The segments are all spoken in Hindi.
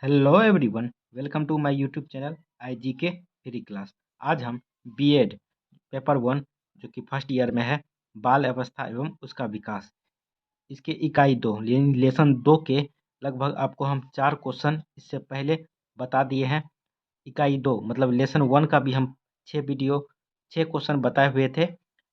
Hello everyone, welcome to my YouTube channel IGK free class. आज हम बीएड पेपर 1 जो कि फर्स्ट ईयर में है, बाल अवस्था एवं उसका विकास, इसके इकाई 2 यानी लेसन 2 के लगभग आपको हम 4 क्वेश्चन इससे पहले बता दिए हैं। इकाई 2 मतलब लेसन 1 का भी हम 6 क्वेश्चन बताए हुए थे।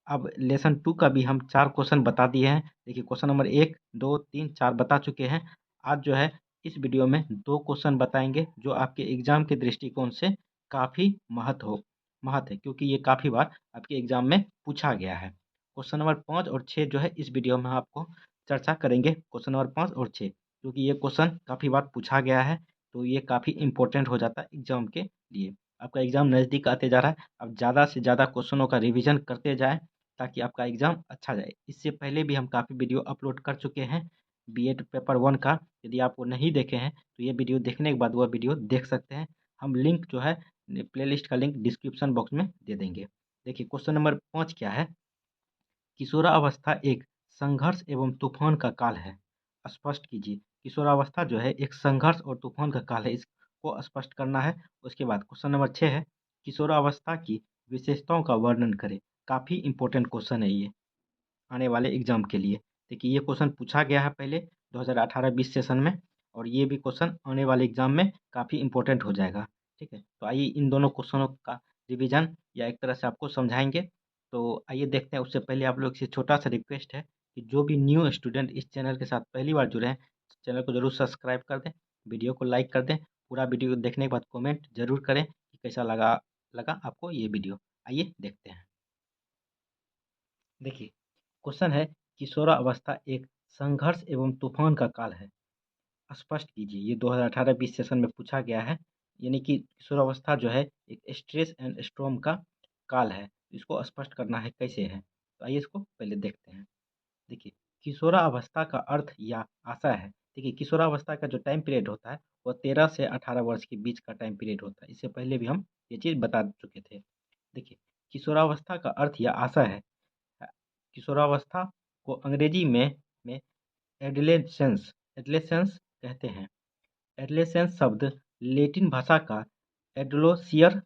अब लेसन 2 का भी हम 4 क्वेश्चन बता दिए हैं। देखिए, क्वेश्चन नंबर 1, 2, 3, 4 बता चुके हैं। आज जो है इस वीडियो में 2 क्वेश्चन बताएंगे जो आपके एग्जाम के दृष्टिकोण से काफ़ी महत्व है, क्योंकि ये काफ़ी बार आपके एग्जाम में पूछा गया है। क्वेश्चन नंबर 5 और 6 जो है इस वीडियो में आपको चर्चा करेंगे। क्वेश्चन नंबर 5 और 6 क्योंकि ये क्वेश्चन काफ़ी बार पूछा गया है, तो ये काफ़ी इंपॉर्टेंट हो जाता है एग्जाम के लिए। आपका एग्जाम नज़दीक आते जा रहा है, अब ज़्यादा से ज़्यादा क्वेश्चनों का रिवीजन करते जाएं ताकि आपका एग्जाम अच्छा जाए। इससे पहले भी हम काफ़ी वीडियो अपलोड कर चुके हैं बीएड पेपर 1 का। यदि आप वो नहीं देखे हैं तो ये वीडियो देखने के बाद वह वीडियो देख सकते हैं। हम लिंक जो है प्लेलिस्ट का लिंक डिस्क्रिप्शन बॉक्स में दे देंगे। देखिए, क्वेश्चन नंबर 5 क्या है। किशोरावस्था एक संघर्ष एवं तूफान का काल है, स्पष्ट कीजिए। किशोरावस्था जो है एक संघर्ष और तूफान का काल है, इसको स्पष्ट करना है। उसके बाद क्वेश्चन नंबर 6 है, किशोरावस्था की विशेषताओं का वर्णन करें। काफ़ी इंपॉर्टेंट क्वेश्चन है ये आने वाले एग्जाम के लिए। देखिए, ये क्वेश्चन पूछा गया है पहले 2018-20 सेशन में, और ये भी क्वेश्चन आने वाले एग्जाम में काफ़ी इंपॉर्टेंट हो जाएगा। ठीक है, तो आइए इन दोनों क्वेश्चनों का रिवीजन या एक तरह से आपको समझाएंगे। तो आइए देखते हैं। उससे पहले आप लोग से छोटा सा रिक्वेस्ट है कि जो भी न्यू स्टूडेंट इस चैनल के साथ पहली बार जुड़े हैं, चैनल को जरूर सब्सक्राइब कर दें, वीडियो को लाइक कर दें। पूरा वीडियो देखने के बाद कमेंट जरूर करें कि कैसा लगा लगा आपको ये वीडियो। आइए देखते हैं। देखिए, क्वेश्चन है, किशोरावस्था एक संघर्ष एवं तूफान का काल है, स्पष्ट कीजिए। ये 2018-20 सेशन में पूछा गया है, यानी कि किशोरावस्था जो है एक स्ट्रेस एंड स्ट्रॉम का काल है। इसको स्पष्ट करना है कैसे है, तो आइए इसको पहले देखते हैं। देखिए, किशोरावस्था का अर्थ या आशा है। देखिए, किशोरावस्था का जो टाइम पीरियड होता है वो 13 से 18 वर्ष के बीच का टाइम पीरियड होता है। इससे पहले भी हम ये चीज़ बता चुके थे। देखिए, किशोरावस्था का अर्थ या आशा है। किशोरावस्था को अंग्रेजी में एडोलेसेंस एडोलेसेंस कहते हैं। एडोलेसेंस शब्द लैटिन भाषा का एडोलोसियर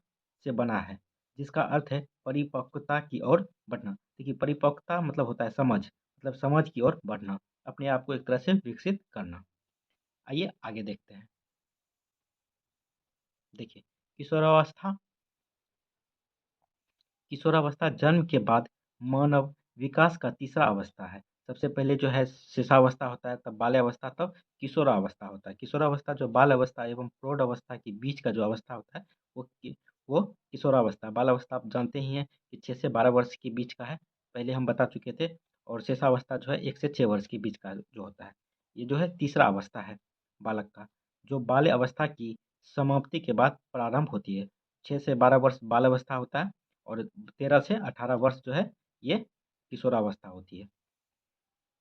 से बना है, जिसका अर्थ है परिपक्वता की ओर बढ़ना। देखिए, परिपक्वता मतलब होता है समझ, मतलब समझ की ओर बढ़ना, अपने आप को एक तरह से विकसित करना। आइए आगे देखते हैं। देखिए, किशोरावस्था किशोरावस्था जन्म के बाद मानव विकास का तीसरा अवस्था है। सबसे पहले जो है शिशावस्था होता है, तब बाल्यावस्था, तब किशोरावस्था होता है। किशोरावस्था जो बाल अवस्था एवं प्रौढ़ अवस्था के बीच का जो अवस्था होता है वो किशोरावस्था। बाल अवस्था आप जानते ही हैं कि 6 से 12 वर्ष के बीच का है, पहले हम बता चुके थे। और शिशावस्था जो है 1 से 6 वर्ष के बीच का जो होता है, ये जो है तीसरा अवस्था है बालक का, जो बाल्य अवस्था की समाप्ति के बाद प्रारंभ होती है। 6 से 12 वर्ष बाल अवस्था होता है और 13 से 18 वर्ष जो है ये किशोरावस्था होती है।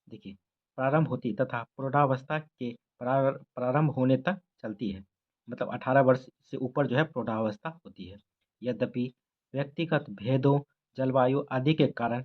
देखिए, प्रारंभ होती तथा प्रौढ़ावस्था के प्रारंभ होने तक चलती है, मतलब 18 वर्ष से ऊपर जो है प्रौढ़ावस्था होती है। यद्यपि व्यक्तिगत भेदों, जलवायु आदि के कारण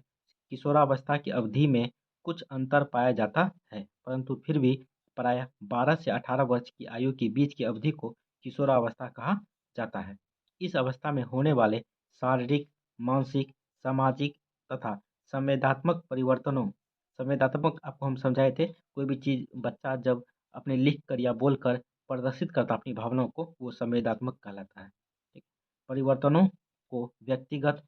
किशोरावस्था की अवधि में कुछ अंतर पाया जाता है, परंतु फिर भी प्रायः 12 से 18 वर्ष की आयु के बीच की अवधि को किशोरावस्था कहा जाता है। इस अवस्था में होने वाले शारीरिक, मानसिक, सामाजिक तथा संवेदनात्मक परिवर्तनों संवेदनात्मक आपको हम समझाए थे, कोई भी चीज़ बच्चा जब अपने लिख कर या बोल कर प्रदर्शित करता अपनी भावनाओं को, वो संवेदनात्मक कहलाता है। ठीक, परिवर्तनों को व्यक्तिगत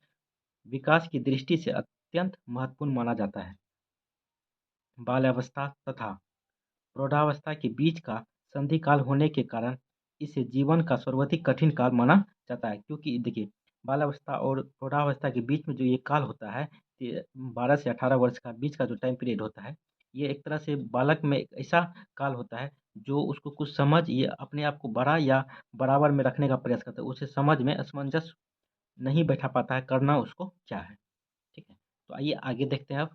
विकास की दृष्टि से अत्यंत महत्वपूर्ण माना जाता है। बाल्यावस्था तथा प्रौढ़ावस्था के बीच का संधि काल होने के कारण इसे जीवन का सर्वाधिक कठिन काल माना जाता है, क्योंकि देखिए, बाल्यावस्था और प्रौढ़ावस्था के बीच में जो ये काल होता है, ये 12 से 18 वर्ष का बीच का जो टाइम पीरियड होता है, ये एक तरह से बालक में एक ऐसा काल होता है जो उसको कुछ समझ, ये अपने आप को बड़ा या बराबर में रखने का प्रयास करता है। उसे समझ में असमंजस नहीं बैठा पाता है, करना उसको क्या है। ठीक है, तो आइए आगे देखते हैं अब।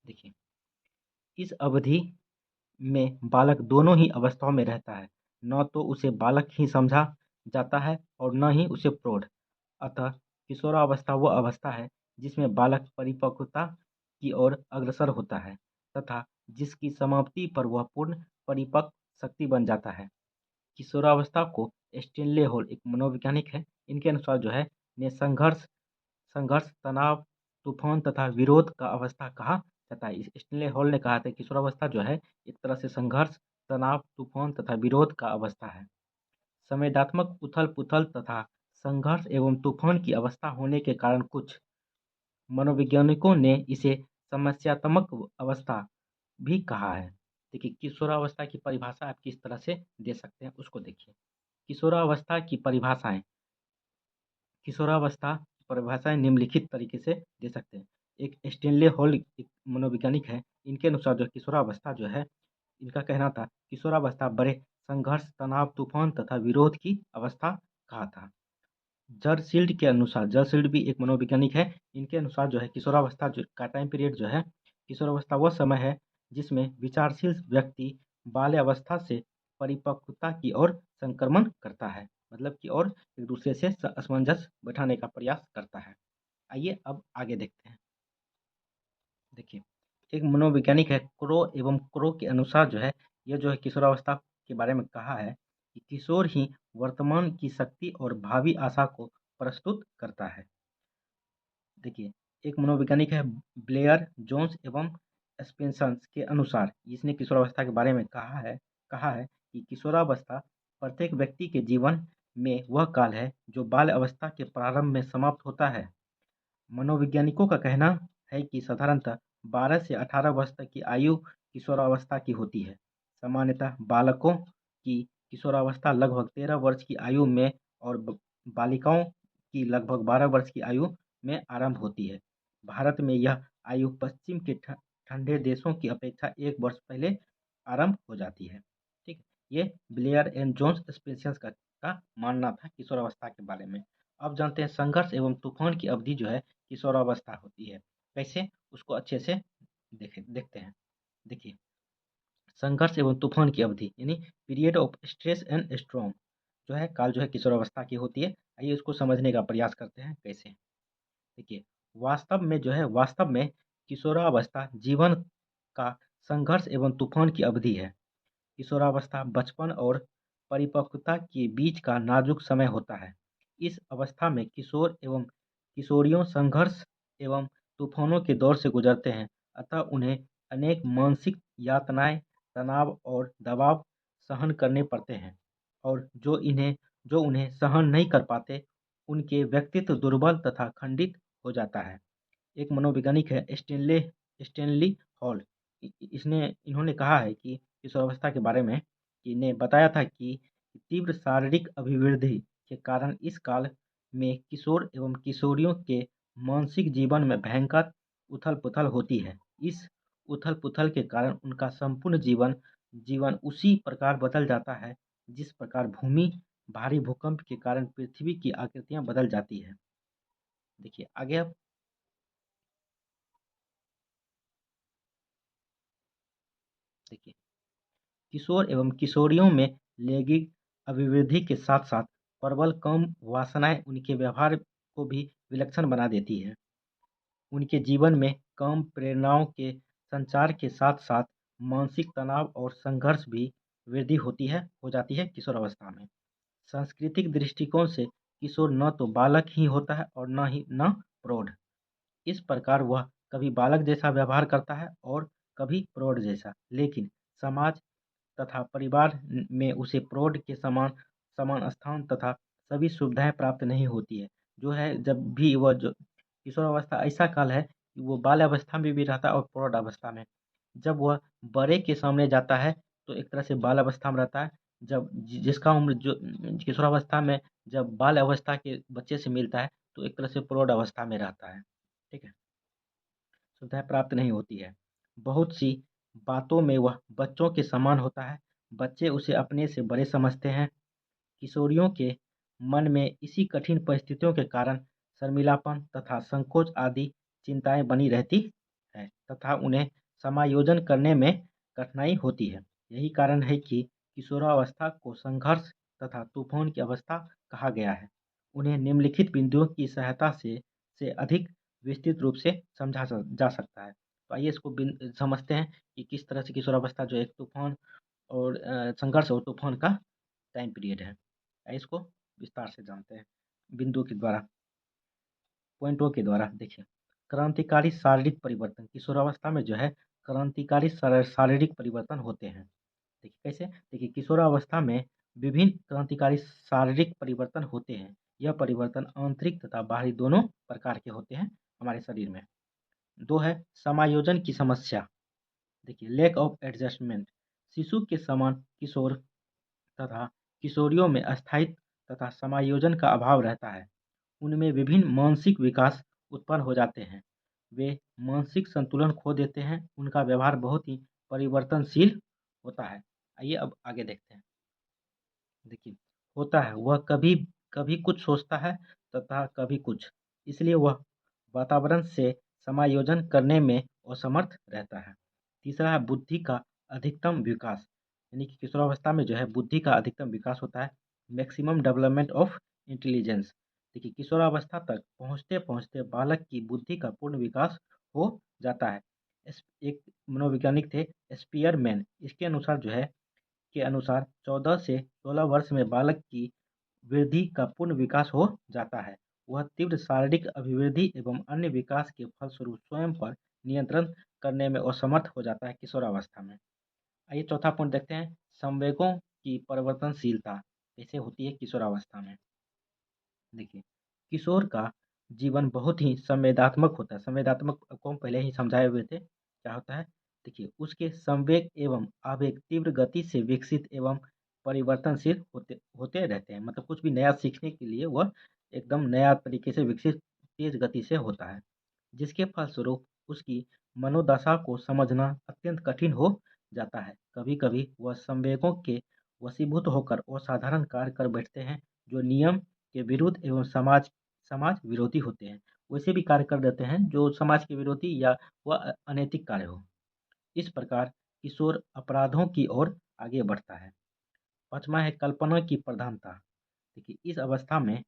देखिए, इस अवधि में बालक दोनों ही अवस्थाओं में रहता है, न तो उसे बालक ही समझा जाता है और न ही उसे प्रौढ़। अतः किशोरावस्था वह अवस्था है जिसमें बालक परिपक्वता की ओर अग्रसर होता है तथा जिसकी समाप्ति पर वह पूर्ण परिपक्व शक्ति बन जाता है। किशोरावस्था को स्टेनले हॉल एक मनोवैज्ञानिक है, इनके अनुसार जो है ने संघर्ष, तनाव, तूफान तथा विरोध का अवस्था कहा जाता है। इस स्टेनले हॉल ने कहा था किशोरावस्था जो है एक तरह से संघर्ष, तनाव, तूफान तथा विरोध का अवस्था है। संवेदनात्मक उथल-पुथल तथा संघर्ष एवं तूफान की अवस्था होने के कारण कुछ मनोवैज्ञानिकों ने इसे समस्यात्मक अवस्था भी कहा है। देखिए, किशोरावस्था की परिभाषा आप किस तरह से दे सकते हैं, उसको देखिए। किशोरावस्था की परिभाषाएँ किशोरावस्था की परिभाषाएँ निम्नलिखित तरीके से दे सकते हैं। एक स्टेनले हॉल एक मनोवैज्ञानिक हैं, इनके अनुसार जो किशोरावस्था जो है, इनका कहना था किशोरावस्था बड़े संघर्ष, तनाव, तूफान तथा विरोध की अवस्था कहा था। जरशील्ड के अनुसार जरशील्ड भी एक मनोवैज्ञानिक है, इनके अनुसार जो है किशोरावस्था जो का टाइम पीरियड जो है, किशोरावस्था वह समय है जिसमें विचारशील व्यक्ति बाल्यावस्था से परिपक्वता की ओर संक्रमण करता है, मतलब की ओर एक दूसरे से असमंजस बैठाने का प्रयास करता है। आइए अब आगे देखते हैं। देखिए, एक मनोवैज्ञानिक है क्रो के अनुसार जो है, ये जो है किशोरावस्था के बारे में कहा है कि किशोर ही वर्तमान की शक्ति और भावी आशा को प्रस्तुत करता है। देखिए, एक मनोवैज्ञानिक है ब्लेयर, जोन्स एवं स्पेंसर के अनुसार इसने किशोरावस्था के बारे में कहा है कि किशोरावस्था प्रत्येक व्यक्ति के जीवन में वह काल है जो बाल अवस्था के प्रारंभ में समाप्त होता है। मनोवैज्ञानिकों का कहना है कि साधारणतः 12 से 18 वर्ष तक की आयु किशोरावस्था की होती है। सामान्यतः बालकों की किशोरावस्था लगभग 13 वर्ष की आयु में और बालिकाओं की लगभग 12 वर्ष की आयु में आरंभ होती है। भारत में यह आयु पश्चिम के ठंडे देशों की अपेक्षा 1 वर्ष पहले आरंभ हो जाती है। ठीक है, ये ब्लेयर एंड जोन्स स्पेसियस का मानना था किशोरावस्था के बारे में। अब जानते हैं संघर्ष एवं तूफान की अवधि जो है किशोरावस्था होती है। कैसे, उसको अच्छे से देखते हैं। देखिए, संघर्ष एवं तूफान की अवधि यानी period of stress and storm जो है काल जो है किशोरावस्था की होती है। आइए उसको समझने का प्रयास करते हैं कैसे। देखिए, वास्तव में किशोरावस्था जीवन का संघर्ष एवं तूफान की अवधि है। किशोरावस्था बचपन और परिपक्वता के बीच का नाजुक समय होता है। इस अवस्था में किशोर एवं किशोरियों संघर्ष एवं तूफानों के दौर से गुजरते हैं, अतः उन्हें अनेक मानसिक यातनाएं, तनाव और दबाव सहन करने पड़ते हैं और जो उन्हें सहन नहीं कर पाते, उनके व्यक्तित्व दुर्बल तथा खंडित हो जाता है। एक मनोवैज्ञानिक है स्टेनली हॉल, इन्होंने कहा है कि किशोरावस्था के बारे में कि ने बताया था कि तीव्र शारीरिक अभिवृद्धि के कारण इस काल में किशोर एवं किशोरियों के मानसिक जीवन में भयंकर उथल-पुथल होती है। इस उथल-पुथल के कारण उनका संपूर्ण जीवन उसी प्रकार बदल जाता है, जिस प्रकार भूमि भारी भूकंप के कारण पृथ्वी की आकृतियाँ बदल जाती है। देखिए, आगे अब देखिए, किशोर एवं किशोरियों में लैंगिक अभिवृद्धि के साथ-साथ प्रबल काम वासनाएँ उनके व्यवहार को भी विलक्षण बना देती हैं। उनके जीवन में काम प्रेरणाओं के संचार के साथ-साथ मानसिक तनाव और संघर्ष भी वृद्धि हो जाती है किशोरावस्था में। सांस्कृतिक दृष्टिकोण से किशोर न तो बालक ही होता है और न प्रौढ़। इस प्रकार वह कभी बालक जैसा व्यवहार करता है और कभी प्रौढ़ जैसा, लेकिन समाज तथा परिवार में उसे प्रौढ़ के समान समान स्थान तथा सभी सुविधाएँ प्राप्त नहीं होती है। जो है जब भी वह जो किशोरावस्था ऐसा काल है कि वो बाल अवस्था में भी रहता है और प्रौढ़ अवस्था में। जब वह बड़े के सामने जाता है तो एक तरह से बाल अवस्था में रहता है। जब जिसका उम्र जो किशोरावस्था में जब बाल अवस्था के बच्चे से मिलता है तो एक तरह से प्रौढ़ अवस्था में रहता है। ठीक है? सुविधाएँ प्राप्त नहीं होती है। बहुत सी बातों में वह बच्चों के समान होता है। बच्चे उसे अपने से बड़े समझते हैं। किशोरियों के मन में इसी कठिन परिस्थितियों के कारण शर्मिलापन तथा संकोच आदि चिंताएँ बनी रहती हैं तथा उन्हें समायोजन करने में कठिनाई होती है। यही कारण है कि किशोरावस्था को संघर्ष तथा तूफ़ान की अवस्था कहा गया है। उन्हें निम्नलिखित बिंदुओं की सहायता से अधिक विस्तृत रूप से समझा जा सकता है। तो आइए इसको समझते हैं कि किस तरह से किशोरावस्था जो है एक तूफ़ान और संघर्ष और तूफान का टाइम पीरियड है। इसको विस्तार से जानते हैं बिंदु के द्वारा, पॉइंटों के द्वारा। देखिए, क्रांतिकारी शारीरिक परिवर्तन, किशोरावस्था में जो है क्रांतिकारी शारीरिक परिवर्तन होते हैं। देखिए कैसे, देखिए किशोरावस्था में विभिन्न क्रांतिकारी शारीरिक परिवर्तन होते हैं। यह परिवर्तन आंतरिक तथा बाहरी दोनों प्रकार के होते हैं हमारे शरीर में। दो है समायोजन की समस्या। देखिए, लैक ऑफ एडजस्टमेंट, शिशु के समान किशोर तथा किशोरियों में स्थायित्व तथा समायोजन का अभाव रहता है। उनमें विभिन्न मानसिक विकास उत्पन्न हो जाते हैं। वे मानसिक संतुलन खो देते हैं। उनका व्यवहार बहुत ही परिवर्तनशील होता है। आइए अब आगे देखते हैं। देखिए, होता है वह कभी कभी कुछ सोचता है तथा कभी कुछ, इसलिए वह वातावरण से समायोजन करने में असमर्थ रहता है। तीसरा है बुद्धि का अधिकतम विकास, यानी कि किशोरावस्था में जो है बुद्धि का अधिकतम विकास होता है। Maximum development of intelligence. देखिए, किशोरावस्था तक पहुँचते पहुँचते बालक की बुद्धि का पूर्ण विकास हो जाता है। एक मनोवैज्ञानिक थे स्पीयरमैन, इसके अनुसार जो है के अनुसार 14 से 16 वर्ष में बालक की वृद्धि का पूर्ण विकास हो जाता है। वह तीव्र शारीरिक अभिवृद्धि एवं अन्य विकास के फलस्वरूप स्वयं पर नियंत्रण करने में असमर्थ हो जाता है किशोरावस्था में। आइए चौथा पॉइंट देखते हैं, संवेगों की परिवर्तनशीलता कैसे होती है किशोरावस्था में। देखिए, किशोर का जीवन बहुत ही संवेदात्मक होता है। संवेदात्मक को हम पहले ही समझाए हुए थे, क्या होता है। देखिए, उसके संवेग एवं आवेग तीव्र गति से विकसित एवं परिवर्तनशील होते होते रहते हैं। मतलब कुछ भी नया सीखने के लिए वह एकदम नया तरीके से विकसित तेज गति से होता है, जिसके फलस्वरूप उसकी मनोदशा को समझना अत्यंत कठिन हो जाता है। कभी-कभी वह संवेगों के वशीभूत होकर असाधारण कार्य कर बैठते हैं, जो नियम के विरुद्ध एवं समाज समाज विरोधी होते हैं। वैसे भी कार्य कर देते हैं जो समाज के विरोधी या वह अनैतिक कार्य हो। इस प्रकार किशोर अपराधों की ओर आगे बढ़ता है। पाँचवां है कल्पना की प्रधानता। देखिए, इस अवस्था में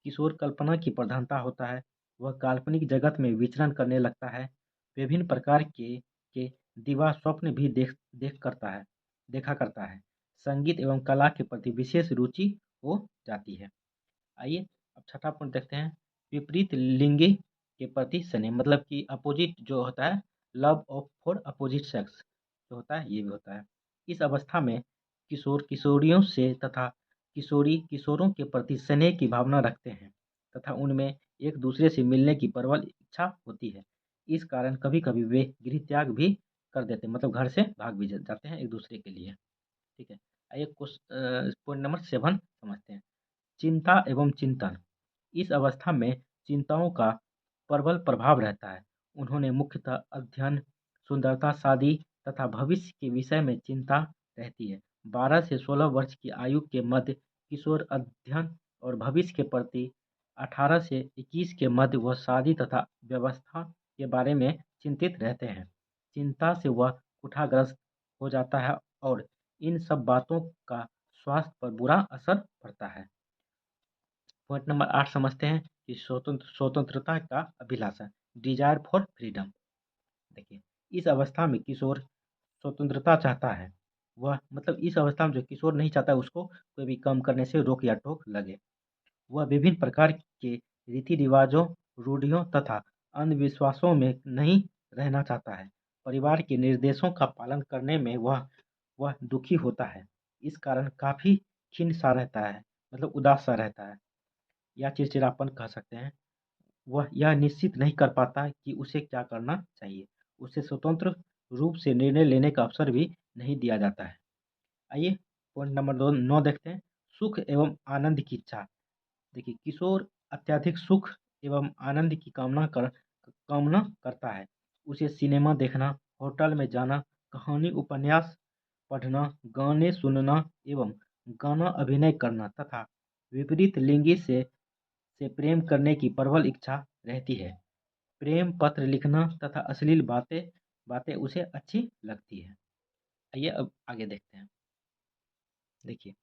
किशोर कल्पना की प्रधानता होता है। वह काल्पनिक जगत में विचरण करने लगता है। विभिन्न प्रकार के दिवा स्वप्न भी देखा करता है। संगीत एवं कला के प्रति विशेष रुचि हो जाती है। आइए अब छठा पॉइंट देखते हैं, विपरीत लिंगी के प्रति स्नेह, मतलब कि अपोजिट जो होता है, love of for opposite sex जो होता है, ये भी होता है। इस अवस्था में किशोर किशोरियों से तथा किशोरी किशोरों के प्रति स्नेह की भावना रखते हैं तथा उनमें एक दूसरे से मिलने की प्रबल इच्छा होती है। इस कारण कभी कभी वे गृह त्याग भी कर देते हैं, मतलब घर से भाग भी जाते हैं एक दूसरे के लिए। ठीक है, आइए पॉइंट नंबर 7 समझते हैं, चिंता एवं चिंतन। इस अवस्था में चिंताओं का प्रबल प्रभाव रहता है। उन्होंने मुख्यतः अध्ययन, सुंदरता, शादी तथा भविष्य के विषय में चिंता रहती है। 12 से 16 वर्ष की आयु के मध्य किशोर अध्ययन और भविष्य के प्रति, 18 से 21 के मध्य वह शादी तथा व्यवस्था के बारे में चिंतित रहते हैं। चिंता से वह कुठाग्रस्त हो जाता है और इन सब बातों का स्वास्थ्य पर बुरा असर पड़ता है। पॉइंट नंबर 8 समझते हैं कि स्वतंत्रता का अभिलाषा, डिजायर फॉर फ्रीडम। देखिए, इस अवस्था में किशोर स्वतंत्रता चाहता है। वह मतलब इस अवस्था में जो किशोर नहीं चाहता उसको कोई भी काम करने से रोक या टोक लगे। वह विभिन्न प्रकार के रीति रिवाजों, रूढ़ियों तथा अंधविश्वासों में नहीं रहना चाहता है। परिवार के निर्देशों का पालन करने में वह दुखी होता है। इस कारण काफी खिन्न सा रहता है, मतलब उदास सा रहता है या चिड़चिड़ापन कह सकते हैं। वह यह निश्चित नहीं कर पाता कि उसे क्या करना चाहिए। उसे स्वतंत्र रूप से निर्णय लेने का अवसर भी नहीं दिया जाता है। आइए पॉइंट नंबर 9 देखते हैं, सुख एवं आनंद की इच्छा। देखिए, किशोर अत्यधिक सुख एवं आनंद की कामना करता है। उसे सिनेमा देखना, होटल में जाना, कहानी उपन्यास पढ़ना, गाने सुनना एवं गाना अभिनय करना तथा विपरीत लिंगी से प्रेम करने की प्रबल इच्छा रहती है। प्रेम पत्र लिखना तथा अश्लील बातें बातें उसे अच्छी लगती है। आइए अब आगे देखते हैं। देखिए,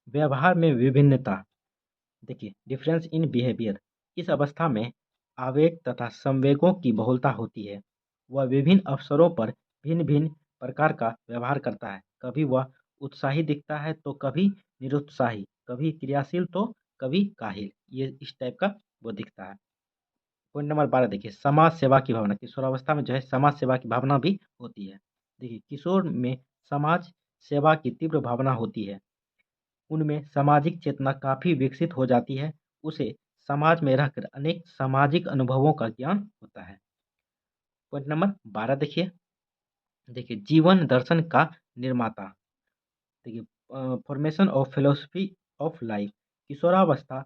व्यवहार में विभिन्नता। देखिए, डिफरेंस इन बिहेवियर। इस अवस्था में आवेग तथा संवेगों की बहुलता होती है। वह विभिन्न अवसरों पर भिन्न भिन्न प्रकार का व्यवहार करता है। कभी वह उत्साही दिखता है तो कभी निरुत्साही, कभी क्रियाशील तो कभी काहिल, ये इस टाइप का वो दिखता है। पॉइंट नंबर 12 देखिए, समाज सेवा की भावना। किशोरावस्था में जो है समाज सेवा की भावना भी होती है। देखिए, किशोर में समाज सेवा की तीव्र भावना होती है। उनमें सामाजिक चेतना काफ़ी विकसित हो जाती है। उसे समाज में रहकर अनेक सामाजिक अनुभवों का ज्ञान होता है। पॉइंट नंबर 12 देखिए, जीवन दर्शन का निर्माता। देखिए, formation of philosophy of life. किशोरावस्था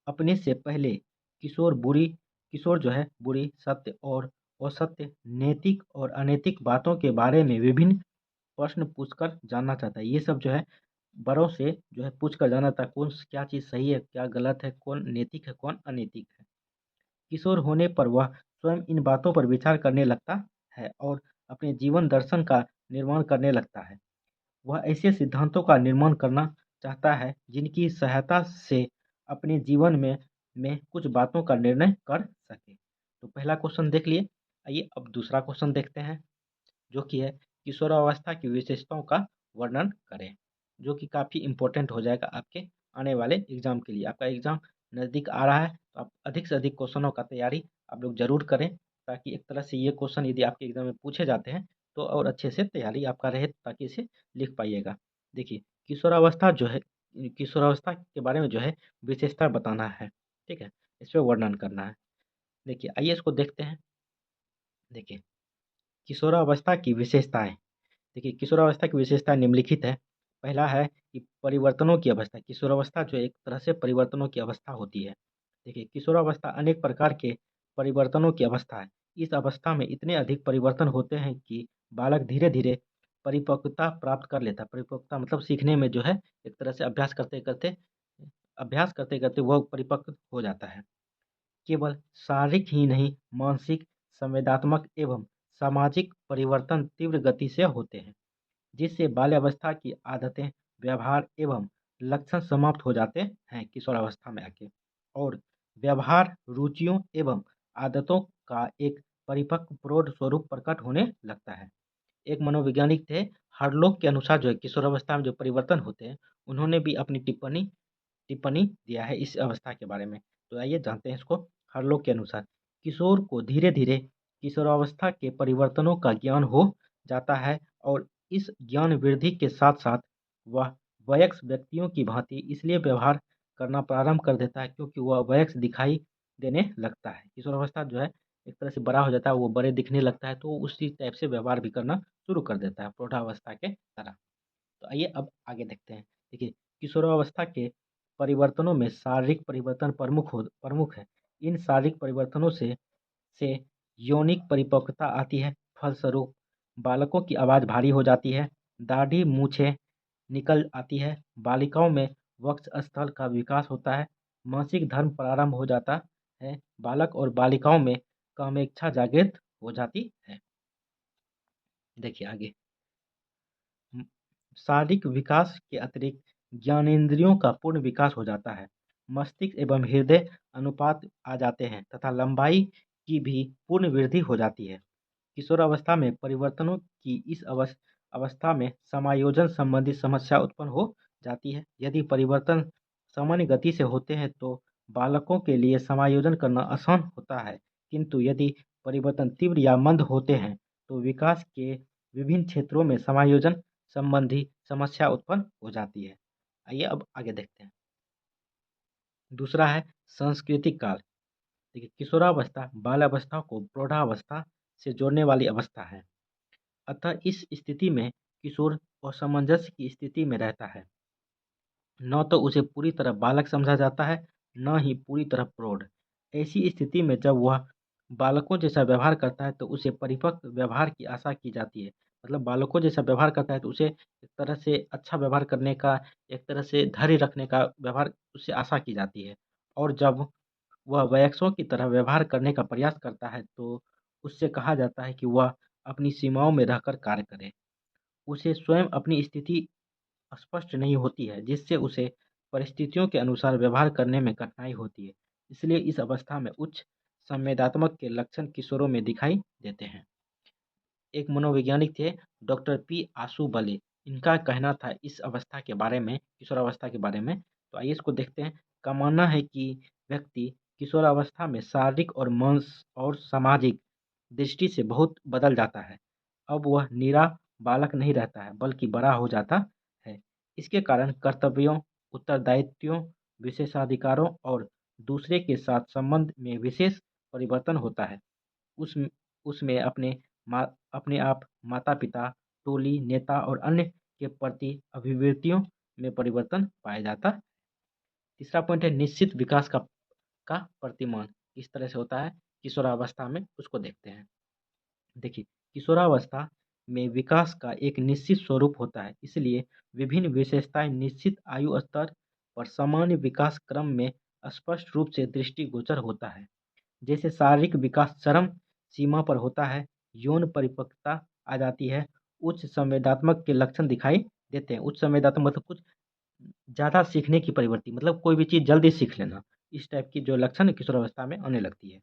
अपने से पहले किशोर जो है बुरी, सत्य और असत्य, नैतिक और अनैतिक बातों के बारे में विभिन्न प्रश्न पूछकर जानना चाहता है। ये सब जो है बड़ों से जो है पूछकर जानना था, क्या चीज़ सही है, क्या गलत है, कौन नैतिक है, कौन अनैतिक है। किशोर होने पर वह स्वयं इन बातों पर विचार करने लगता है और अपने जीवन दर्शन का निर्माण करने लगता है। वह ऐसे सिद्धांतों का निर्माण करना चाहता है जिनकी सहायता से अपने जीवन में कुछ बातों का निर्णय कर सके। तो पहला क्वेश्चन देख लिए। आइए अब दूसरा क्वेश्चन देखते हैं, जो कि है किशोरावस्था की विशेषताओं का वर्णन करें, जो कि काफ़ी इम्पोर्टेंट हो जाएगा आपके आने वाले एग्जाम के लिए। आपका एग्जाम नज़दीक आ रहा है तो आप अधिक से अधिक क्वेश्चनों का तैयारी आप लोग ज़रूर करें, ताकि एक तरह से ये क्वेश्चन यदि आपके एग्जाम में पूछे जाते हैं तो और अच्छे से तैयारी आपका रहे, ताकि इसे लिख पाइएगा। देखिए, किशोरावस्था जो है, किशोरावस्था के बारे में जो है विशेषता बताना है, ठीक है, इस पर वर्णन करना है। देखिए, आइए इसको देखते हैं। देखिए, किशोरावस्था की विशेषताएं। देखिए, किशोरावस्था की विशेषता निम्नलिखित है। पहला है कि परिवर्तनों की अवस्था। किशोरावस्था जो एक तरह से परिवर्तनों की अवस्था होती है। देखिए, किशोरावस्था अनेक प्रकार के परिवर्तनों की अवस्था है। इस अवस्था में इतने अधिक परिवर्तन होते हैं कि बालक धीरे-धीरे परिपक्वता प्राप्त कर लेता है। परिपक्वता मतलब सीखने में जो है एक तरह से अभ्यास करते-करते वह परिपक्व हो जाता है। केवल शारीरिक ही नहीं, मानसिक, संवेदनात्मक एवं सामाजिक परिवर्तन तीव्र गति से होते हैं, जिससे बाल्यावस्था की आदतें, व्यवहार एवं लक्षण समाप्त हो जाते हैं किशोरावस्था में आके, और व्यवहार, रुचियों एवं आदतों का एक परिपक्व प्रौढ़ स्वरूप प्रकट होने लगता है। एक मनोवैज्ञानिक थे, हार्लोक के अनुसार जो है किशोरावस्था में जो परिवर्तन होते हैं, उन्होंने भी अपनी टिप्पणी टिप्पणी दिया है इस अवस्था के बारे में। तो आइए जानते हैं इसको। हार्लोक के अनुसार किशोर को धीरे-धीरे किशोरावस्था के परिवर्तनों का ज्ञान हो जाता है और इस ज्ञान वृद्धि के साथ-साथ वह वयस्क व्यक्तियों की भांति इसलिए व्यवहार करना प्रारंभ कर देता है क्योंकि वह वयस्क दिखाई देने लगता है। किशोरावस्था जो है एक तरह से बड़ा हो जाता है, वो बड़े दिखने लगता है, तो उसी टाइप से व्यवहार भी करना शुरू कर देता है प्रौढ़ावस्था के तरह। तो आइए अब आगे देखते हैं। देखिए, किशोरावस्था के परिवर्तनों में शारीरिक परिवर्तन प्रमुख है। इन शारीरिक परिवर्तनों से यौनिक परिपक्वता आती है। फलस्वरूप बालकों की आवाज़ भारी हो जाती है, दाढ़ी मूछें निकल आती है, बालिकाओं में वक्षस्थल का विकास होता है, मासिक धर्म प्रारंभ हो जाता है, बालक और बालिकाओं में कामेच्छा जागृत हो जाती है। देखिए आगे, म शारीरिक विकास के अतिरिक्त ज्ञानेंद्रियों का पूर्ण विकास हो जाता है। मस्तिष्क एवं हृदय अनुपात आ जाते हैं तथा लंबाई की भी पूर्ण वृद्धि हो जाती है। किशोरावस्था में परिवर्तनों की इस अवस्था में समायोजन संबंधी समस्या उत्पन्न हो जाती है। यदि परिवर्तन सामान्य गति से होते हैं तो बालकों के लिए समायोजन करना आसान होता है, किंतु यदि परिवर्तन तीव्र या मंद होते हैं तो विकास के विभिन्न क्षेत्रों में समायोजन संबंधी समस्या उत्पन्न हो जाती है। आइए अब आगे देखते हैं। दूसरा है सांस्कृतिक काल। देखिए, किशोरावस्था बाल्यावस्था को प्रौढ़ावस्था से जोड़ने वाली अवस्था है। अतः इस स्थिति में किशोर असमंजस की स्थिति में रहता है। न तो उसे पूरी तरह बालक समझा जाता है, न ही पूरी तरह प्रौढ़। ऐसी स्थिति में जब वह बालकों जैसा व्यवहार करता है तो उसे परिपक्व व्यवहार की आशा की जाती है। मतलब बालकों जैसा व्यवहार करता है तो उसे एक तरह से अच्छा व्यवहार करने का, एक तरह से धैर्य रखने का व्यवहार उससे आशा की जाती है। और जब वह वयस्कों की तरह व्यवहार करने का प्रयास करता है तो उससे कहा जाता है कि वह अपनी सीमाओं में रहकर कार्य करे। उसे स्वयं अपनी स्थिति स्पष्ट नहीं होती है, जिससे उसे परिस्थितियों के अनुसार व्यवहार करने में कठिनाई होती है। इसलिए इस अवस्था में उच्च संवेदनात्मक के लक्षण किशोरों में दिखाई देते हैं। एक मनोवैज्ञानिक थे, डॉक्टर पी. आशुबले, इनका कहना था इस अवस्था के बारे में, किशोरावस्था के बारे में। तो आइए इसको देखते हैं। का मानना है कि व्यक्ति किशोरावस्था में शारीरिक और सामाजिक दृष्टि से बहुत बदल जाता है। अब वह निरा बालक नहीं रहता है, बल्कि बड़ा हो जाता है। इसके कारण कर्तव्यों, उत्तरदायित्वों, विशेषाधिकारों और दूसरे के साथ संबंध में विशेष परिवर्तन होता है। उस उसमें अपने आप, माता-पिता, टोली, नेता और अन्य के प्रति अभिवृत्तियों में परिवर्तन पाया जाता है। तीसरा पॉइंट है निश्चित विकास का प्रतिमान किस तरह से होता है किशोरावस्था में, उसको देखते हैं। देखिए, किशोरावस्था में विकास का एक निश्चित स्वरूप होता है, इसलिए विभिन्न विशेषताएं निश्चित आयु स्तर पर सामान्य विकास क्रम में स्पष्ट रूप से दृष्टिगोचर होता है। जैसे शारीरिक विकास चरम सीमा पर होता है, यौन परिपक्वता आ जाती है, उच्च संवेदनात्मक के लक्षण दिखाई देते हैं। उच्च संवेदनात्मक मतलब कुछ ज़्यादा सीखने की प्रवृत्ति, मतलब कोई भी चीज़ जल्दी सीख लेना, इस टाइप की जो लक्षण किशोरावस्था में आने लगती है।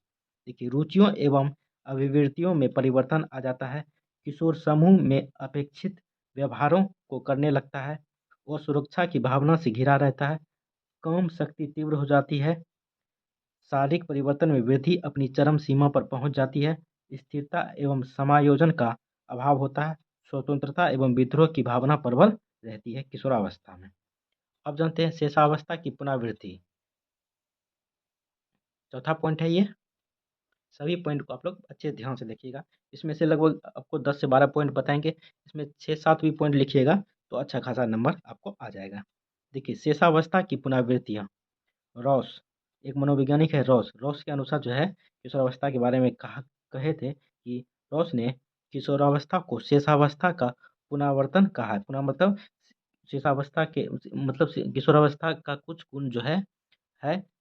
देखिए, रुचियों एवं अभिवृत्तियों में परिवर्तन आ जाता है। किशोर समूह में अपेक्षित व्यवहारों को करने लगता है और सुरक्षा की भावना से घिरा रहता है। काम शक्ति तीव्र हो जाती है। शारीरिक परिवर्तन में वृद्धि अपनी चरम सीमा पर पहुंच जाती है। स्थिरता एवं समायोजन का अभाव होता है। स्वतंत्रता एवं विद्रोह की भावना प्रबल रहती है किशोरावस्था में। अब जानते हैं शेषावस्था की पुनरावृत्ति। चौथा पॉइंट है ये। सभी पॉइंट को आप लोग अच्छे ध्यान से देखिएगा। इसमें से लगभग आपको 10 से 12 पॉइंट बताएंगे। इसमें 6-7 भी पॉइंट लिखिएगा तो अच्छा खासा नंबर आपको आ जाएगा। देखिए, शेषावस्था की पुनरावृत्तियाँ। रॉस, एक मनोवैज्ञानिक है रॉस। रॉस के अनुसार जो है किशोरावस्था के बारे में कहे थे कि रॉस ने किशोरावस्था को शेषावस्था का पुनरावर्तन कहा है। पुनः मतलब शेषावस्था के मतलब किशोरावस्था का कुछ गुण जो है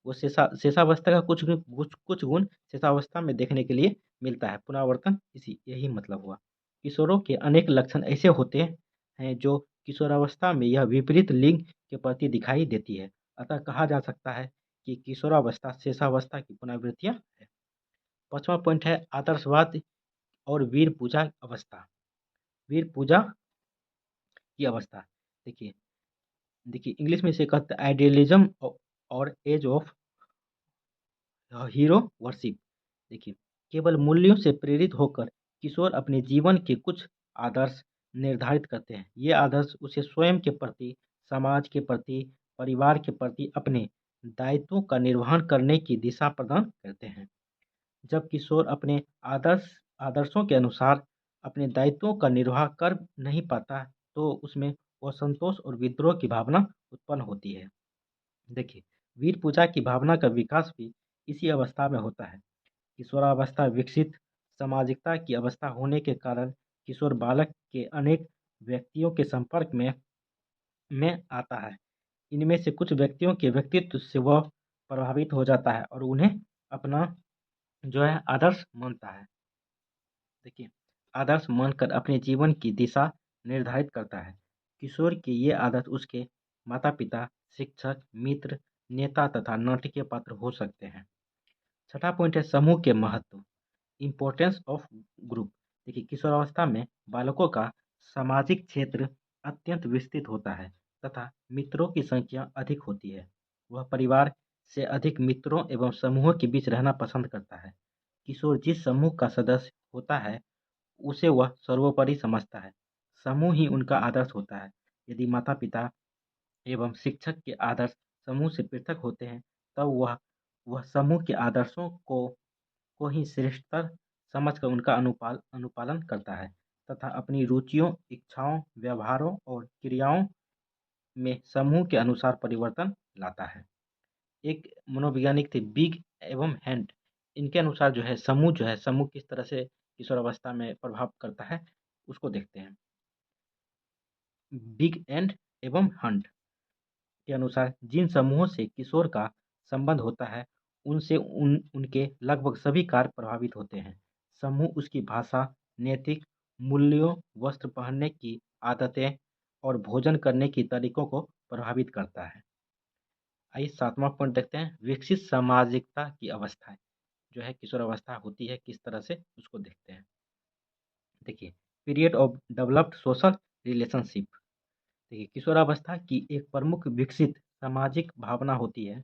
वो शेषावस्था का कुछ गुण शेषावस्था में देखने के लिए मिलता है। पुनरावर्तन इसी यही मतलब हुआ। किशोरों के अनेक लक्षण ऐसे होते हैं जो किशोरावस्था में यह विपरीत लिंग के प्रति दिखाई देती है। अतः कहा जा सकता है कि किशोरावस्था शेषावस्था की पुनरावृत्तियाँ है। 5वां पॉइंट है आदर्शवाद और वीर पूजा अवस्था। वीर पूजा की अवस्था। देखिए देखिए इंग्लिश में इसे कहते हैं आइडियलिज्म और एज ऑफ हीरो वर्शिप। देखिए, केवल मूल्यों से प्रेरित होकर किशोर अपने जीवन के कुछ आदर्श निर्धारित करते हैं। ये आदर्श उसे स्वयं के प्रति, समाज के प्रति, परिवार के प्रति अपने दायित्वों का निर्वहन करने की दिशा प्रदान करते हैं। जब किशोर अपने आदर्शों के अनुसार अपने दायित्वों का निर्वाह कर नहीं पाता, तो उसमें असंतोष और विद्रोह की भावना उत्पन्न होती है। देखिए, वीर पूजा की भावना का विकास भी इसी अवस्था में होता है। किशोरावस्था विकसित सामाजिकता की अवस्था होने के कारण किशोर बालक के अनेक व्यक्तियों के संपर्क में आता है। इनमें से कुछ व्यक्तियों के व्यक्तित्व से वह प्रभावित हो जाता है और उन्हें अपना जो है आदर्श मानता है। देखिए, आदर्श मानकर अपने जीवन की दिशा निर्धारित करता है। किशोर की ये आदत उसके माता-पिता, शिक्षक, मित्र, नेता तथा नाटकीय पात्र हो सकते हैं। छठा पॉइंट है समूह के महत्व, इम्पोर्टेंस ऑफ ग्रुप। देखिए, किशोरावस्था में बालकों का सामाजिक क्षेत्र अत्यंत विस्तृत होता है तथा मित्रों की संख्या अधिक होती है। वह परिवार से अधिक मित्रों एवं समूहों के बीच रहना पसंद करता है। किशोर जिस समूह का सदस्य होता है उसे वह सर्वोपरि समझता है। समूह ही उनका आदर्श होता है। यदि माता-पिता एवं शिक्षक के आदर्श समूह से पृथक होते हैं, तब वह समूह के आदर्शों को ही श्रेष्ठतर समझकर उनका अनुपालन करता है तथा अपनी रुचियों, इच्छाओं, व्यवहारों और क्रियाओं में समूह के अनुसार परिवर्तन लाता है। एक मनोवैज्ञानिक थे बिग एवं हैंड। इनके अनुसार जो है समूह किस तरह से किशोरावस्था में प्रभाव करता है, उसको देखते हैं। बिग एंड एवं हंट के अनुसार जिन समूहों से किशोर का संबंध होता है, उनसे उनके लगभग सभी कार्य प्रभावित होते हैं। समूह उसकी भाषा, नैतिक मूल्यों, वस्त्र पहनने की आदतें और भोजन करने की तरीकों को प्रभावित करता है। आइए 7वां पॉइंट देखते हैं विकसित सामाजिकता की अवस्थाएं जो है किशोरावस्था होती है किस तरह से, उसको देखते हैं। देखिए, period of developed social relationship. देखिए, किशोरावस्था की एक प्रमुख विकसित सामाजिक भावना होती है।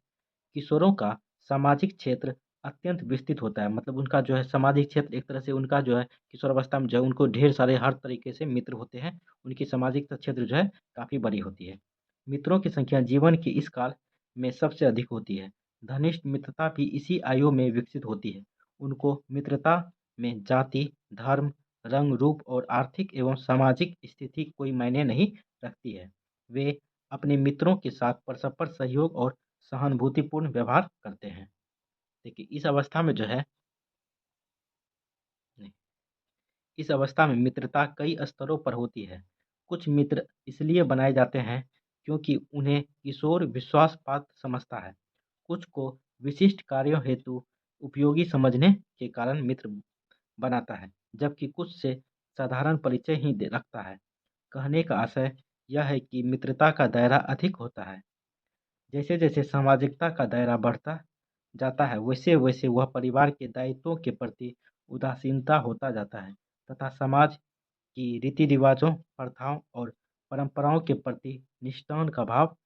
किशोरों का सामाजिक क्षेत्र अत्यंत विस्तृत होता है, मतलब उनका जो है सामाजिक क्षेत्र एक तरह से उनका जो है किशोरावस्था में जो है उनको ढेर सारे हर तरीके से मित्र होते हैं। उनकी सामाजिक क्षेत्र जो है काफ़ी बड़ी होती है। मित्रों की संख्या जीवन के इस काल में सबसे अधिक होती है। घनिष्ठ मित्रता भी इसी आयु में विकसित होती है। उनको मित्रता में जाति, धर्म, रंग, रूप और आर्थिक एवं सामाजिक स्थिति कोई मायने नहीं रखती है। वे अपने मित्रों के साथ परस्पर सहयोग और सहानुभूतिपूर्ण व्यवहार करते हैं। देखिए, इस अवस्था में मित्रता कई स्तरों पर होती है। कुछ मित्र इसलिए बनाए जाते हैं क्योंकि उन्हें किशोर विश्वासपात्र समझता है। कुछ को विशिष्ट कार्यों हेतु उपयोगी समझने के कारण मित्र बनाता है, जबकि कुछ से साधारण परिचय ही रखता है। कहने का आशय यह है कि मित्रता का दायरा अधिक होता है। जैसे-जैसे सामाजिकता का दायरा बढ़ता जाता है, वैसे-वैसे वह परिवार के दायित्वों के प्रति उदासीनता होता जाता है तथा समाज की रीति-रिवाजों, प्रथाओं और परंपराओं के प्रति निष्ठावान का भाव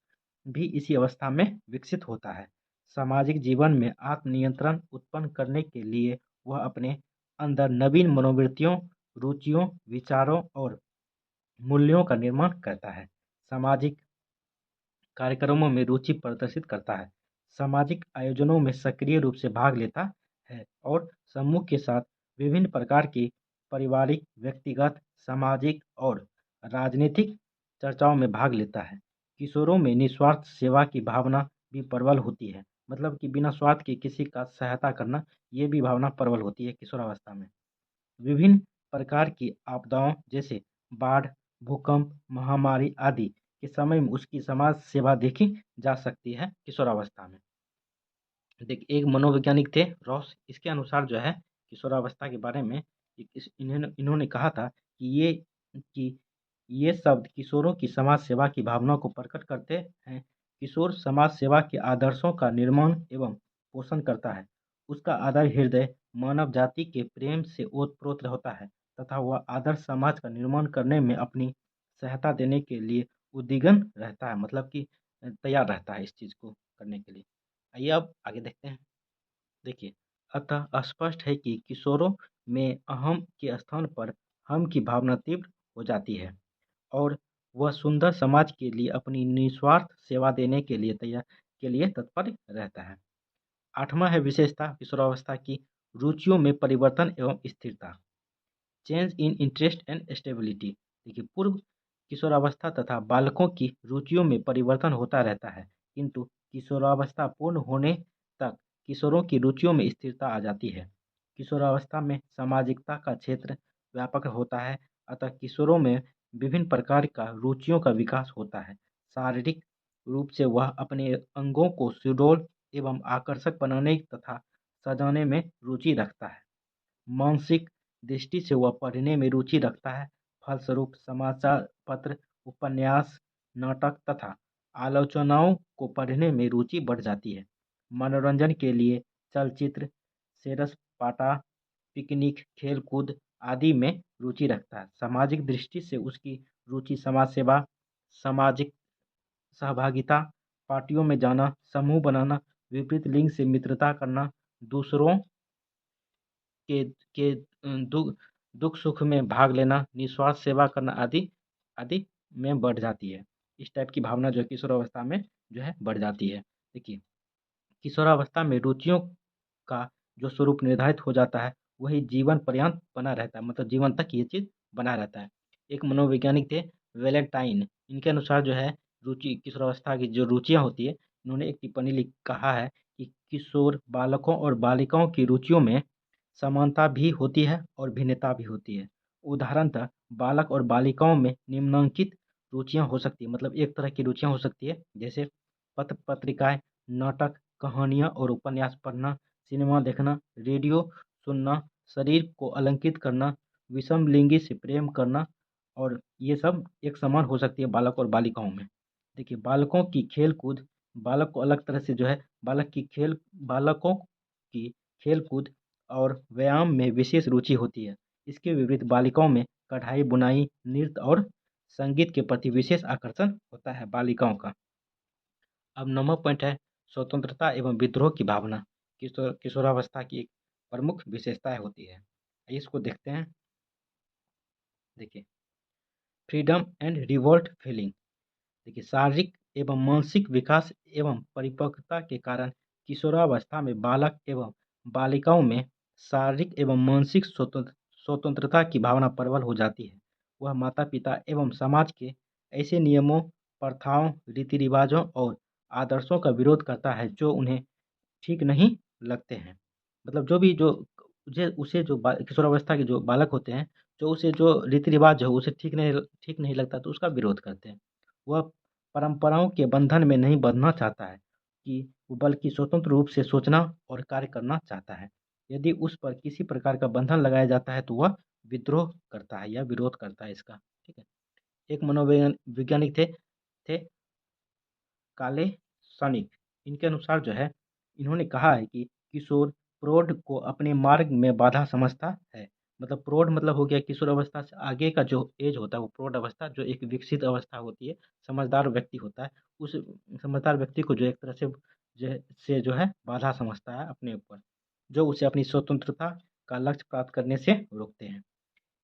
भी इसी अवस्था में विकसित होता है। सामाजिक जीवन में आत्मनियंत्रण उत्पन्न करने के लिए वह अपने अंदर नवीन मनोवृत्तियों, रुचियों, विचारों और मूल्यों का निर्माण करता है। सामाजिक कार्यक्रमों में रुचि प्रदर्शित करता है, सामाजिक आयोजनों में सक्रिय रूप से भाग लेता है और समूह के साथ विभिन्न प्रकार की पारिवारिक, व्यक्तिगत, सामाजिक और राजनीतिक चर्चाओं में भाग लेता है। किशोरों में निस्वार्थ सेवा की भावना भी प्रबल होती है, मतलब कि बिना स्वार्थ के किसी का सहायता करना, ये भी भावना प्रबल होती है किशोरावस्था में। विभिन्न प्रकार की आपदाओं जैसे बाढ़, भूकंप, महामारी आदि के समय में उसकी समाज सेवा देखी जा सकती है किशोरावस्था में। देखिए, एक मनोवैज्ञानिक थे रॉस, इसके अनुसार जो है किशोरावस्था के बारे में इन्होंने कहा था कि ये शब्द किशोरों की समाज सेवा की भावना को प्रकट करते हैं। किशोर समाज सेवा के आदर्शों का निर्माण एवं पोषण करता है। उसका आदर हृदय मानव जाति के प्रेम से ओतप्रोत होता है तथा वह आदर्श समाज का निर्माण करने में अपनी सहायता देने के लिए उद्विग्न रहता है, मतलब कि तैयार रहता है इस चीज़ को करने के लिए। आइए अब आगे देखते हैं। देखिए, अतः स्पष्ट है कि किशोरों में अहम के स्थान पर हम की भावना तीव्र हो जाती है और वह सुंदर समाज के लिए अपनी निस्वार्थ सेवा देने के लिए तत्पर रहता है। 8वां है विशेषता किशोरावस्था की रुचियों में परिवर्तन एवं स्थिरता। Change in interest and stability. देखिए, पूर्व किशोरावस्था तथा बालकों की रुचियों में परिवर्तन होता रहता है, किंतु किशोरावस्था पूर्ण होने तक किशोरों की रुचियों में स्थिरता आ जाती है। किशोरावस्था में सामाजिकता का क्षेत्र व्यापक होता है, अतः किशोरों में विभिन्न प्रकार का रुचियों का विकास होता है। शारीरिक रूप से वह अपने अंगों को सुडौल एवं आकर्षक बनाने तथा सजाने में रुचि रखता है। मानसिक दृष्टि से वह पढ़ने में रुचि रखता है, फलस्वरूप समाचार पत्र, उपन्यास, नाटक तथा आलोचनाओं को पढ़ने में रुचि बढ़ जाती है। मनोरंजन के लिए चलचित्र, सैर-सपाटा, पिकनिक, खेल-कूद आदि में रुचि रखता है। सामाजिक दृष्टि से उसकी रुचि समाज सेवा, सामाजिक सहभागिता, पार्टियों में जाना, समूह बनाना, विपरीत लिंग से मित्रता करना, दूसरों के के दुख सुख में भाग लेना, निस्वार्थ सेवा करना आदि आदि में बढ़ जाती है। इस टाइप की भावना जो है किशोरावस्था में जो है बढ़ जाती है। देखिए, किशोरावस्था में रुचियों का जो स्वरूप निर्धारित हो जाता है, वही जीवन पर्यंत बना रहता है, मतलब जीवन तक ये चीज़ बना रहता है। एक मनोवैज्ञानिक थे वैलेंटाइन, इनके अनुसार जो है रुचि किशोरावस्था की जो रुचियाँ होती है, इन्होंने एक टिप्पणी लिख कहा है कि किशोर बालकों और बालिकाओं की रुचियों में समानता भी होती है और भिन्नता भी होती है। उदाहरणतः बालक और बालिकाओं में निम्नलिखित रुचियाँ हो सकती हैं, मतलब एक तरह की रुचियाँ हो सकती है, जैसे पत्र-पत्रिकाएँ, नाटक, कहानियाँ और उपन्यास पढ़ना, सिनेमा देखना, रेडियो सुनना, शरीर को अलंकृत करना, विषम लिंगी से प्रेम करना और ये सब एक समान हो सकती है बालक और बालिकाओं में। देखिए, बालकों की खेल-कूद, बालक को अलग तरह से जो है बालकों की खेल-कूद और व्यायाम में विशेष रुचि होती है। इसके विपरीत बालिकाओं में कढ़ाई, बुनाई, नृत्य और संगीत के प्रति विशेष आकर्षण होता है बालिकाओं का। अब 9वां पॉइंट है स्वतंत्रता एवं विद्रोह की भावना। किशोरावस्था की एक प्रमुख विशेषताएं होती है, आइए इसको देखते हैं। देखिए, फ्रीडम एंड रिवोल्ट फीलिंग। देखिए, शारीरिक एवं मानसिक विकास एवं परिपक्वता के कारण किशोरावस्था में बालक एवं बालिकाओं में शारीरिक एवं मानसिक स्वतंत्रता की भावना प्रबल हो जाती है। वह माता पिता एवं समाज के ऐसे नियमों, प्रथाओं, रीति रिवाजों और आदर्शों का विरोध करता है जो उन्हें ठीक नहीं लगते हैं। मतलब जो भी जो उसे उसे जो किशोरावस्था के जो बालक होते हैं, जो उसे जो रीति-रिवाज है उसे ठीक नहीं लगता तो उसका विरोध करते हैं। वह परंपराओं के बंधन में नहीं बंधना चाहता है कि बल्कि स्वतंत्र रूप से सोचना और कार्य करना चाहता है। यदि उस पर किसी प्रकार का बंधन लगाया जाता है तो वह विद्रोह करता है या विरोध करता है इसका, ठीक है। एक वैज्ञानिक थे कालेसनिक। इनके अनुसार जो है, इन्होंने कहा है कि किशोर प्रौढ़ को अपने मार्ग में बाधा समझता है। मतलब प्रौढ़ मतलब हो गया किशोर अवस्था से आगे का जो एज होता है वो प्रौढ़ अवस्था, जो एक विकसित अवस्था होती है, समझदार व्यक्ति होता है। उस समझदार व्यक्ति को जो एक तरह से जो है बाधा समझता है अपने ऊपर, जो उसे अपनी स्वतंत्रता का लक्ष्य प्राप्त करने से रोकते हैं।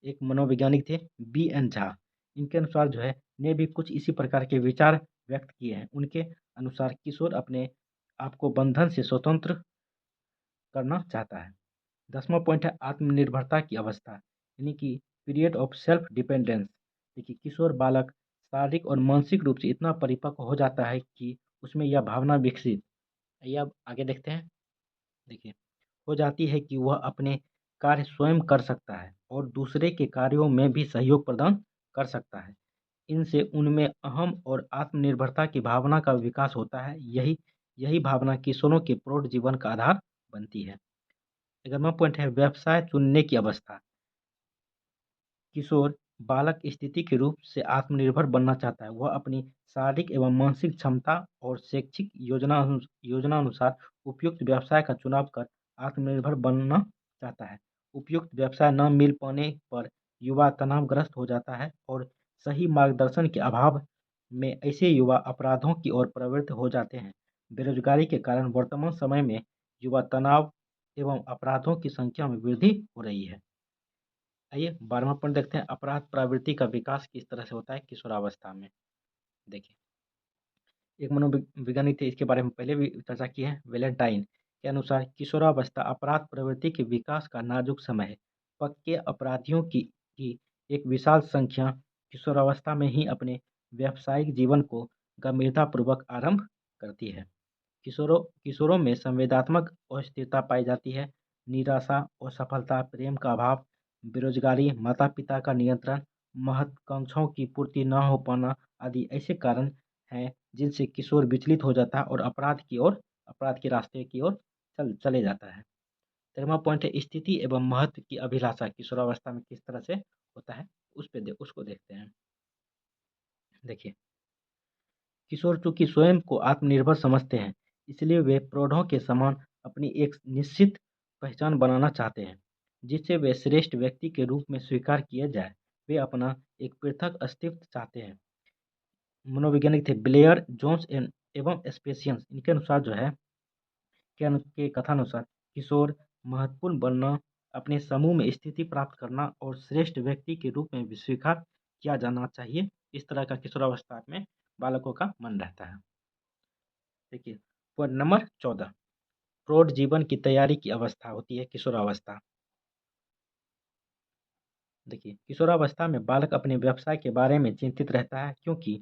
एक मनोवैज्ञानिक थे बी.एन. झा। इनके अनुसार जो है ने भी कुछ इसी प्रकार के विचार व्यक्त किए हैं। उनके अनुसार किशोर अपने आप को बंधन से स्वतंत्र करना चाहता है। 10वां पॉइंट है आत्मनिर्भरता की अवस्था, यानी कि पीरियड ऑफ सेल्फ डिपेंडेंस। देखिए, किशोर बालक शारीरिक और मानसिक रूप से इतना परिपक्व हो जाता है कि उसमें यह भावना विकसित, आइए अब आगे देखते हैं। देखिए, हो जाती है कि वह अपने कार्य स्वयं कर सकता है और दूसरे के कार्यों में भी सहयोग प्रदान कर सकता है। इनसे उनमें अहम और आत्मनिर्भरता की भावना का विकास होता है। यही यही भावना किशोरों के प्रौढ़ जीवन का आधार बनती है। 11वां पॉइंट है व्यवसाय चुनने की अवस्था। किशोर बालक स्थिति के रूप से आत्मनिर्भर बनना चाहता है। वह अपनी शारीरिक एवं मानसिक क्षमता और शैक्षिक योजनानुसार उपयुक्त व्यवसाय का चुनाव कर आत्मनिर्भर बनना चाहता है। उपयुक्त व्यवसाय न मिल पाने पर युवा तनावग्रस्त हो जाता है और सही मार्गदर्शन के अभाव में ऐसे युवा अपराधों की ओर प्रवृत्त हो जाते हैं। बेरोजगारी के कारण वर्तमान समय में युवा तनाव एवं अपराधों की संख्या में वृद्धि हो रही है। आइए 12वां पॉइंट देखते हैं, अपराध प्रवृत्ति का विकास किस तरह से होता है किशोरावस्था में। देखिए, एक मनोवैज्ञानिक थे, इसके बारे में पहले भी चर्चा की है, वैलेंटाइन के अनुसार किशोरावस्था अपराध प्रवृत्ति के विकास का नाजुक समय है। पक्के अपराधियों की एक विशाल संख्या किशोरावस्था में ही अपने व्यावसायिक जीवन को गंभीरतापूर्वक आरंभ करती है। किशोरों में संवेदनात्मक अस्थिरता पाई जाती है। निराशा, असफलता, प्रेम का अभाव, बेरोजगारी, माता-पिता का नियंत्रण, महत्वाकांक्षाओं की पूर्ति न हो पाना आदि ऐसे कारण हैं जिनसे किशोर विचलित हो जाता है और अपराध के रास्ते की ओर चले जाता है। 13वां पॉइंट है स्थिति एवं महत्व की अभिलाषा किशोरावस्था में किस तरह से होता है, उसको देखते हैं। देखिए, किशोर चूँकि स्वयं को आत्मनिर्भर समझते हैं, इसलिए वे प्रौढ़ों के समान अपनी एक निश्चित पहचान बनाना चाहते हैं, जिससे वे श्रेष्ठ व्यक्ति के रूप में स्वीकार किए जाएँ। वे अपना एक पृथक अस्तित्व चाहते हैं। मनोवैज्ञानिक थे ब्लेयर, जोन्स एवं स्पेसियस। इनके अनुसार जो है के कथानुसार किशोर महत्वपूर्ण बनना, अपने समूह में स्थिति प्राप्त करना और श्रेष्ठ व्यक्ति के रूप में भी स्वीकार किया जाना चाहिए। इस तरह का किशोरावस्था में बालकों का मन रहता है। देखिए, पॉइंट नंबर 14 प्रौढ़ जीवन की तैयारी की अवस्था होती है किशोरावस्था। देखिए, किशोरावस्था में बालक अपने व्यवसाय के बारे में चिंतित रहता है क्योंकि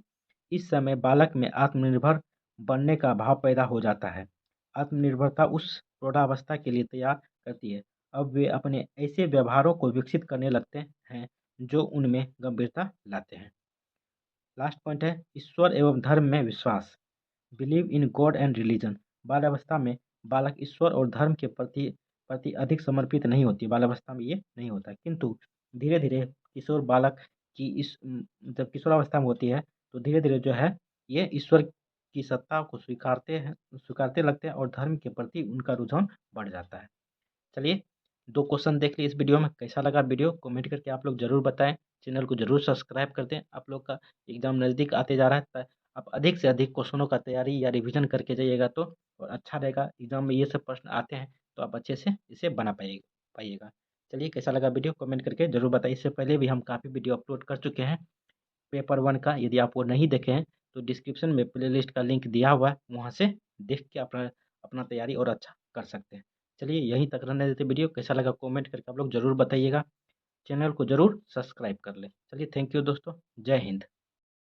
इस समय बालक में आत्मनिर्भर बनने का भाव पैदा हो जाता है। आत्मनिर्भरता उस प्रौढ़ावस्था के लिए तैयार करती है। अब वे अपने ऐसे व्यवहारों को विकसित करने लगते हैं जो उनमें गंभीरता लाते हैं। लास्ट पॉइंट है ईश्वर एवं धर्म में विश्वास, believe in God and religion. बाल्यावस्था में बालक ईश्वर और धर्म के प्रति प्रति अधिक समर्पित नहीं होती, बाल्यावस्था में ये नहीं होता, किंतु धीरे धीरे किशोर बालक की जब किशोरावस्था में होती है तो धीरे धीरे जो है ये ईश्वर की सत्ता को स्वीकारते लगते हैं और धर्म के प्रति उनका रुझान बढ़ जाता है। चलिए, 2 क्वेश्चन देख लिए इस वीडियो में। कैसा लगा वीडियो कमेंट करके आप लोग ज़रूर बताएं। चैनल को ज़रूर सब्सक्राइब कर दें। आप लोग का एग्ज़ाम नज़दीक आते जा रहा है, त आप अधिक से अधिक क्वेश्चनों का तैयारी या रिवीजन करके जाइएगा तो और अच्छा रहेगा। एग्ज़ाम में ये सब प्रश्न आते हैं तो आप अच्छे से इसे बना पाइएगा। चलिए, कैसा लगा वीडियो कमेंट करके ज़रूर बताइए। इससे पहले भी हम काफ़ी वीडियो अपलोड कर चुके हैं पेपर 1 का। यदि आप वो नहीं देखे हैं तो डिस्क्रिप्शन में प्लेलिस्ट का लिंक दिया हुआ है, वहाँ से देख के अपना अपना तैयारी और अच्छा कर सकते हैं। चलिए, यहीं तक रहने देते वीडियो। कैसा लगा कमेंट करके आप लोग ज़रूर बताइएगा। चैनल को ज़रूर सब्सक्राइब कर लें। चलिए, थैंक यू दोस्तों। जय हिंद।